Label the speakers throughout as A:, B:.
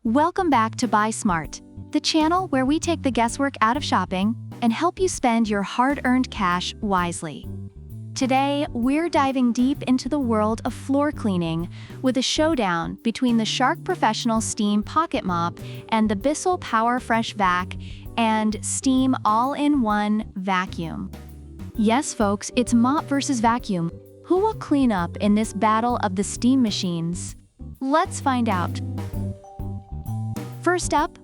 A: Welcome back to Buy Smart, the channel where we take the guesswork out of shopping and help you spend your hard-earned cash wisely. Today, we're diving deep into the world of floor cleaning with a showdown between the Shark Professional Steam Pocket Mop and the Bissell PowerFresh Vac and Steam All-in-One Vacuum. Yes, folks, it's mop versus vacuum. Who will clean up in this battle of the steam machines? Let's find out. First up,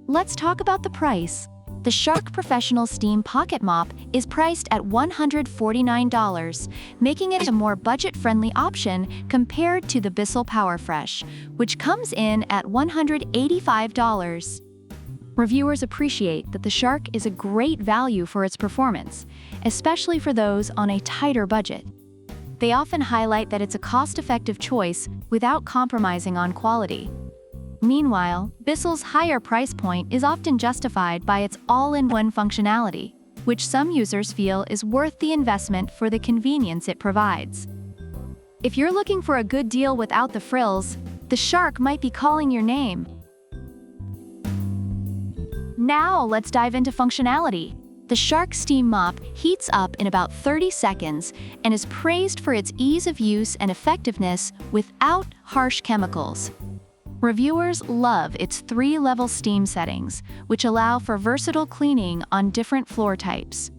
A: let's talk about the price. The Shark Professional Steam Pocket Mop is priced at $149, making it a more budget-friendly option compared to the Bissell PowerFresh, which comes in at $185. Reviewers appreciate that the Shark is a great value for its performance, especially for those on a tighter budget. They often highlight that it's a cost-effective choice without compromising on quality. Meanwhile, Bissell's higher price point is often justified by its all-in-one functionality, which some users feel is worth the investment for the convenience it provides. If you're looking for a good deal without the frills, the Shark might be calling your name. Now let's dive into functionality. The Shark Steam Mop heats up in about 30 seconds and is praised for its ease of use and effectiveness without harsh chemicals. Reviewers love its 3-level steam settings, which allow for versatile cleaning on different floor types.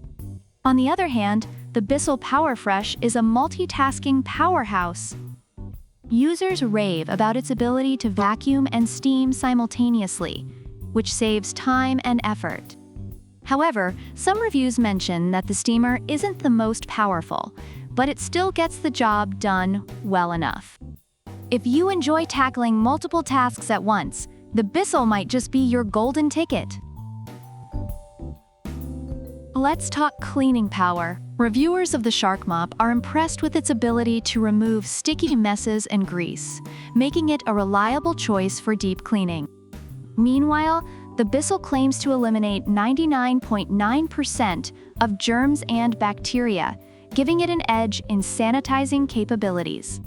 A: On the other hand, the Bissell PowerFresh is a multitasking powerhouse. Users rave about its ability to vacuum and steam simultaneously, which saves time and effort. However, some reviews mention that the steamer isn't the most powerful, but it still gets the job done well enough. If you enjoy tackling multiple tasks at once, the Bissell might just be your golden ticket. Let's talk cleaning power. Reviewers of the Shark Mop are impressed with its ability to remove sticky messes and grease, making it a reliable choice for deep cleaning. Meanwhile, the Bissell claims to eliminate 99.9% of germs and bacteria, giving it an edge in sanitizing capabilities.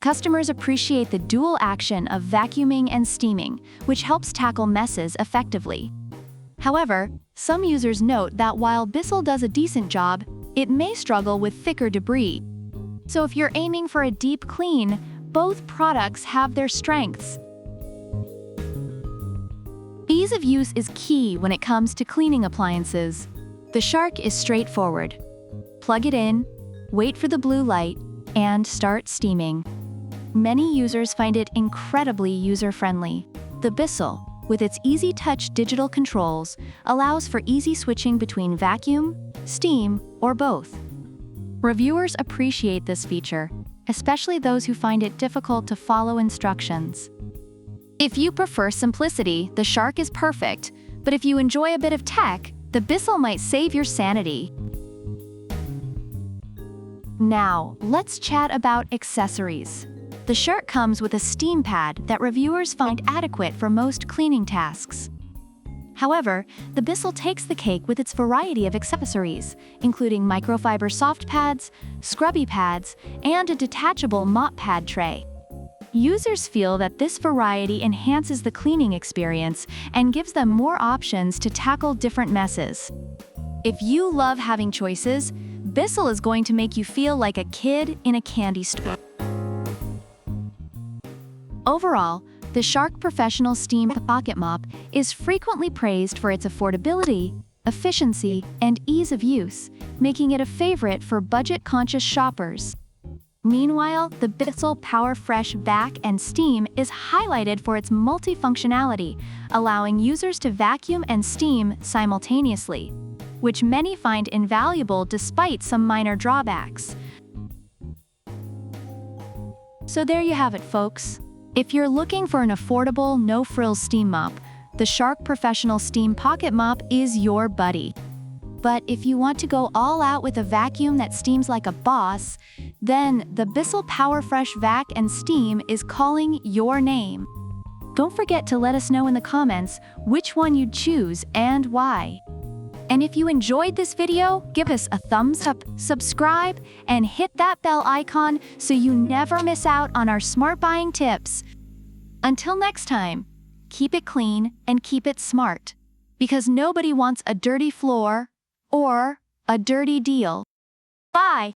A: Customers appreciate the dual action of vacuuming and steaming, which helps tackle messes effectively. However, some users note that while Bissell does a decent job, it may struggle with thicker debris. So if you're aiming for a deep clean, both products have their strengths. Ease of use is key when it comes to cleaning appliances. The Shark is straightforward. Plug it in, wait for the blue light, and start steaming. Many users find it incredibly user-friendly. The Bissell, with its easy-touch digital controls, allows for easy switching between vacuum, steam, or both. Reviewers appreciate this feature, especially those who find it difficult to follow instructions. If you prefer simplicity, the Shark is perfect, but if you enjoy a bit of tech, the Bissell might save your sanity. Now, let's chat about accessories. The Shark comes with a steam pad that reviewers find adequate for most cleaning tasks. However, the Bissell takes the cake with its variety of accessories, including microfiber soft pads, scrubby pads, and a detachable mop pad tray. Users feel that this variety enhances the cleaning experience and gives them more options to tackle different messes. If you love having choices, Bissell is going to make you feel like a kid in a candy store. Overall, the Shark Professional Steam Pocket Mop is frequently praised for its affordability, efficiency, and ease of use, making it a favorite for budget-conscious shoppers. Meanwhile, the Bissell PowerFresh Vac and Steam is highlighted for its multifunctionality, allowing users to vacuum and steam simultaneously, which many find invaluable despite some minor drawbacks. So there you have it, folks. If you're looking for an affordable, no-frills steam mop, the Shark Professional Steam Pocket Mop is your buddy. But if you want to go all out with a vacuum that steams like a boss, then the Bissell PowerFresh Vac and Steam is calling your name. Don't forget to let us know in the comments which one you'd choose and why. And if you enjoyed this video, give us a thumbs up, subscribe, and hit that bell icon so you never miss out on our smart buying tips. Until next time, keep it clean, and keep it smart. Because nobody wants a dirty floor or a dirty deal. Bye.